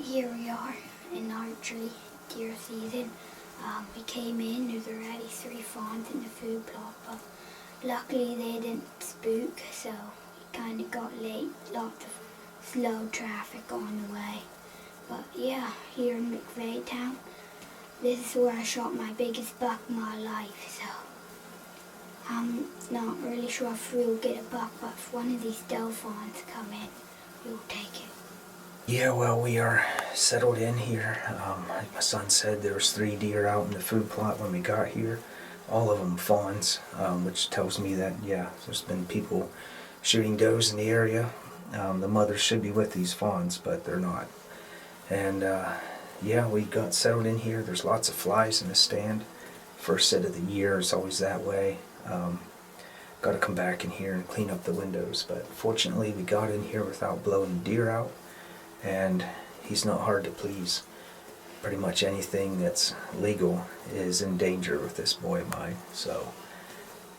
here we are in archery deer season. We came in, there's already 3 fawns in the food plot, but luckily they didn't spook, so we kind of got late, lots of slow traffic on the way. But yeah, here in McVeigh town, this is where I shot my biggest buck in my life, so I'm not really sure if we'll get a buck, but if one of these doe fawns come in, we'll take it. Yeah, well, we are settled in here. Like my son said, there was 3 deer out in the food plot when we got here. All of them fawns, which tells me that, yeah, there's been people shooting does in the area. The mothers should be with these fawns, but they're not. And yeah, we got settled in here. There's lots of flies in the stand. First set of the year, it's always that way. Got to come back in here and clean up the windows, but fortunately we got in here without blowing deer out. And he's not hard to please. Pretty much anything that's legal is in danger with this boy of mine. So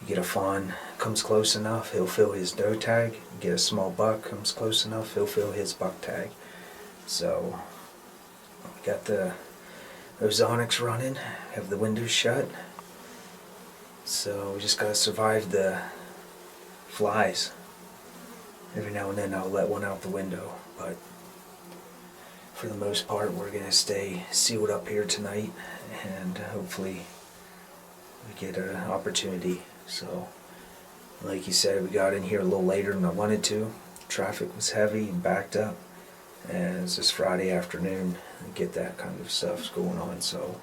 you get a fawn, comes close enough, he'll fill his doe tag. You get a small buck, comes close enough, he'll fill his buck tag. So we got the ozonics running, have the windows shut. So we just gotta survive the flies. Every now and then I'll let one out the window, but for the most part, we're going to stay sealed up here tonight, and hopefully we get an opportunity. So, like you said, we got in here a little later than I wanted to. Traffic was heavy and backed up, and it's just Friday afternoon and get that kind of stuff going on. So.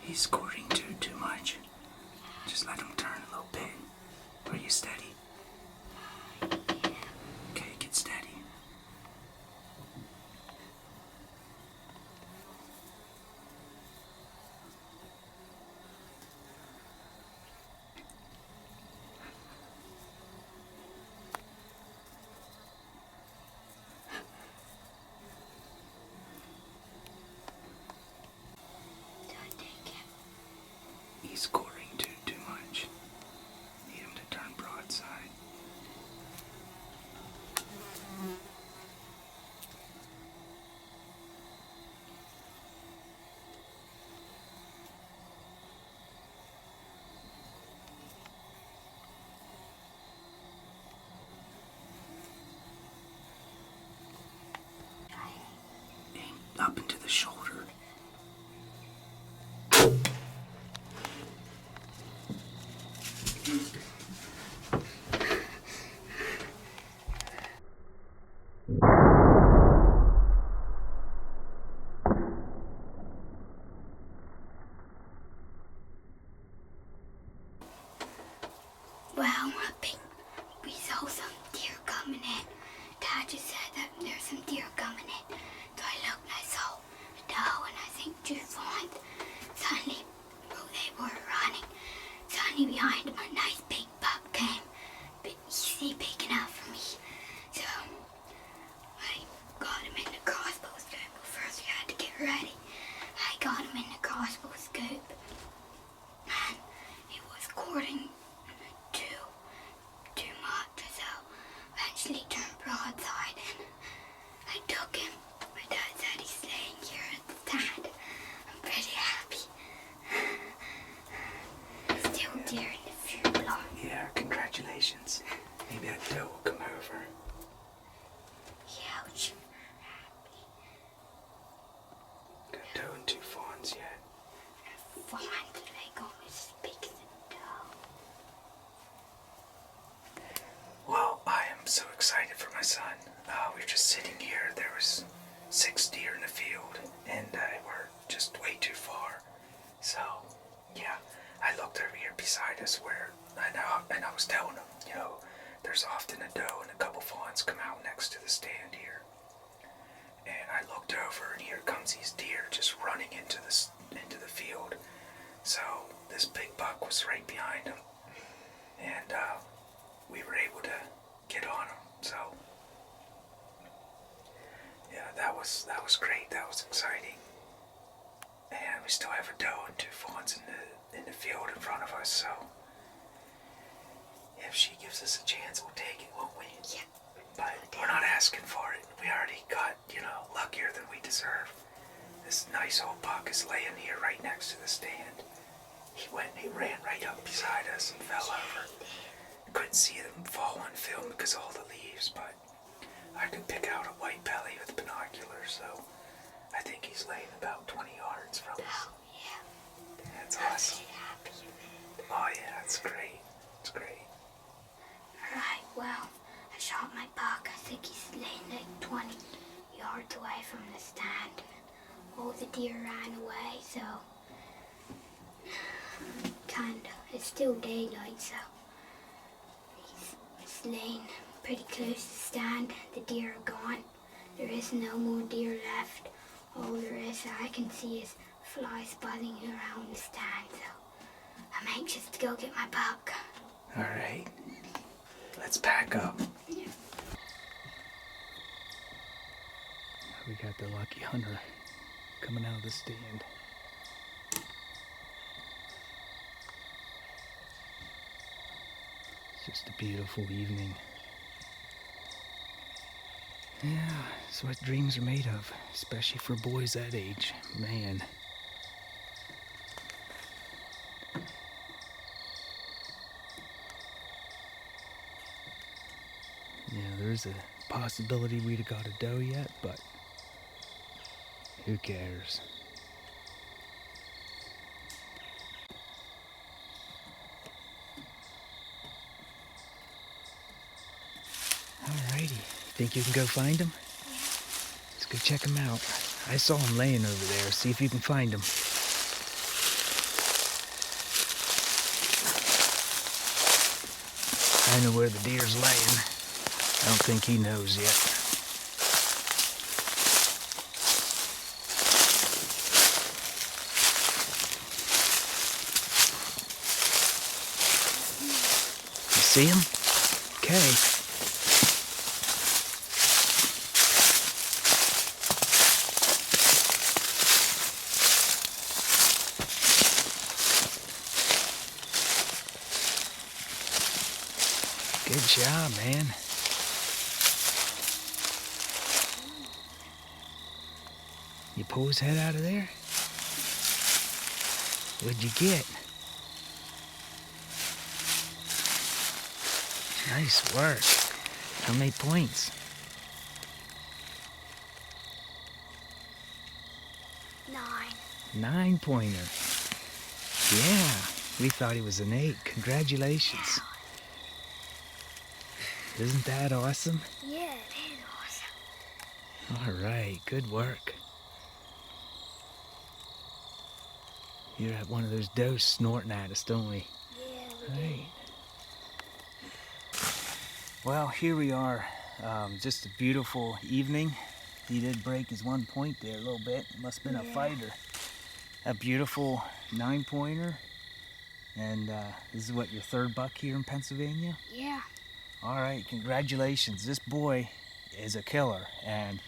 He's squirting too much. Just let him turn a little bit. Are you steady? Okay, get steady. He's scoring too much. Need him to turn broadside. Aim up into the shoulder. Well, I think we saw some deer coming in. Dad just said that there's some deer coming in. So I looked and I saw a doe and I think 2 fawns. Suddenly, they were running. Suddenly behind them a nice big buck came. But easy big enough for me. So I got him in the crossbow scope. But first we had to get ready. I got him in the crossbow scope. And he was courting too much, so eventually turned broadside and I took him. My dad said he's staying here at the stand. I'm pretty happy. Still deer in the food plot. Yeah, congratulations. Maybe that doe will come over. Yeah, I'm sure happy. Got doe and 2 fawns yet. Fawns like almost as big as a doe. Well, I am so excited for my son. We were just sitting here. There was 6 deer in the field, and we're just way too far. So, yeah, I looked over here beside us where I was telling him, you know, there's often a doe and a couple fawns come out next to the stand here. And I looked over, and he was great. That was exciting. And we still have a doe and 2 fawns in the field in front of us, so if she gives us a chance, we'll take it, won't we? Yeah. But we're not asking for it. We already got, luckier than we deserve. This nice old buck is laying here right next to the stand. He ran right up beside us and fell over. Couldn't see him fall on film because of all the leaves, but I could pick out a white belly with binoculars, so I think he's laying about 20 yards from us. Oh, yeah. That's awesome. Oh, yeah, that's great. It's great. Alright, well, I shot my buck. I think he's laying like 20 yards away from the stand. All the deer ran away, so it's still daylight, so he's laying pretty close to the stand. The deer are gone. There is no more deer left. All there is that I can see is flies buzzing around the stand, so I'm anxious to go get my buck. All right, let's pack up. Yeah. We got the lucky hunter coming out of the stand. It's just a beautiful evening. Yeah, it's what dreams are made of, especially for boys that age. Man. Yeah, there's a possibility we'd have got a doe yet, but who cares? Alrighty, think you can go find him? Yeah. Let's go check him out. I saw him laying over there. See if you can find him. I know where the deer's laying. I don't think he knows yet. You see him? Okay. Good job, man. You pull his head out of there? What'd you get? Nice work. How many points? 9. 9-pointer. Yeah, we thought he was an 8. Congratulations. Isn't that awesome? Yeah, it is awesome. All right, good work. You're at one of those does snorting at us, don't we? Yeah, All right. Well, here we are. Just a beautiful evening. He did break his 1 point there a little bit. Must have been a fighter. A beautiful 9-pointer. And this is what, your 3rd buck here in Pennsylvania? Yeah. All right, congratulations. This boy is a killer, and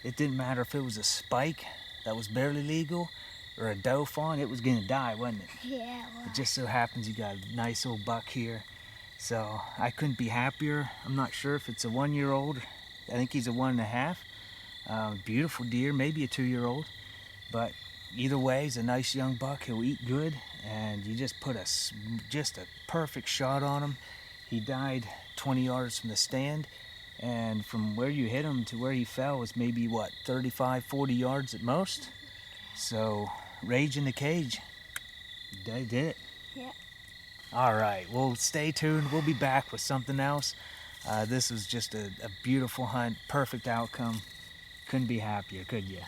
it didn't matter if it was a spike that was barely legal or a doe fawn, it was gonna die, wasn't it? Yeah, well. It just so happens you got a nice old buck here, so I couldn't be happier. I'm not sure if it's a 1-year-old. I think he's a 1.5. Beautiful deer, maybe a 2-year-old, but either way, he's a nice young buck. He'll eat good, and you just put just a perfect shot on him. He died 20 yards from the stand, and from where you hit him to where he fell was maybe, 35, 40 yards at most. So, rage in the cage. They did it. Yeah. All right, well, stay tuned. We'll be back with something else. This was just a beautiful hunt, perfect outcome. Couldn't be happier, could you?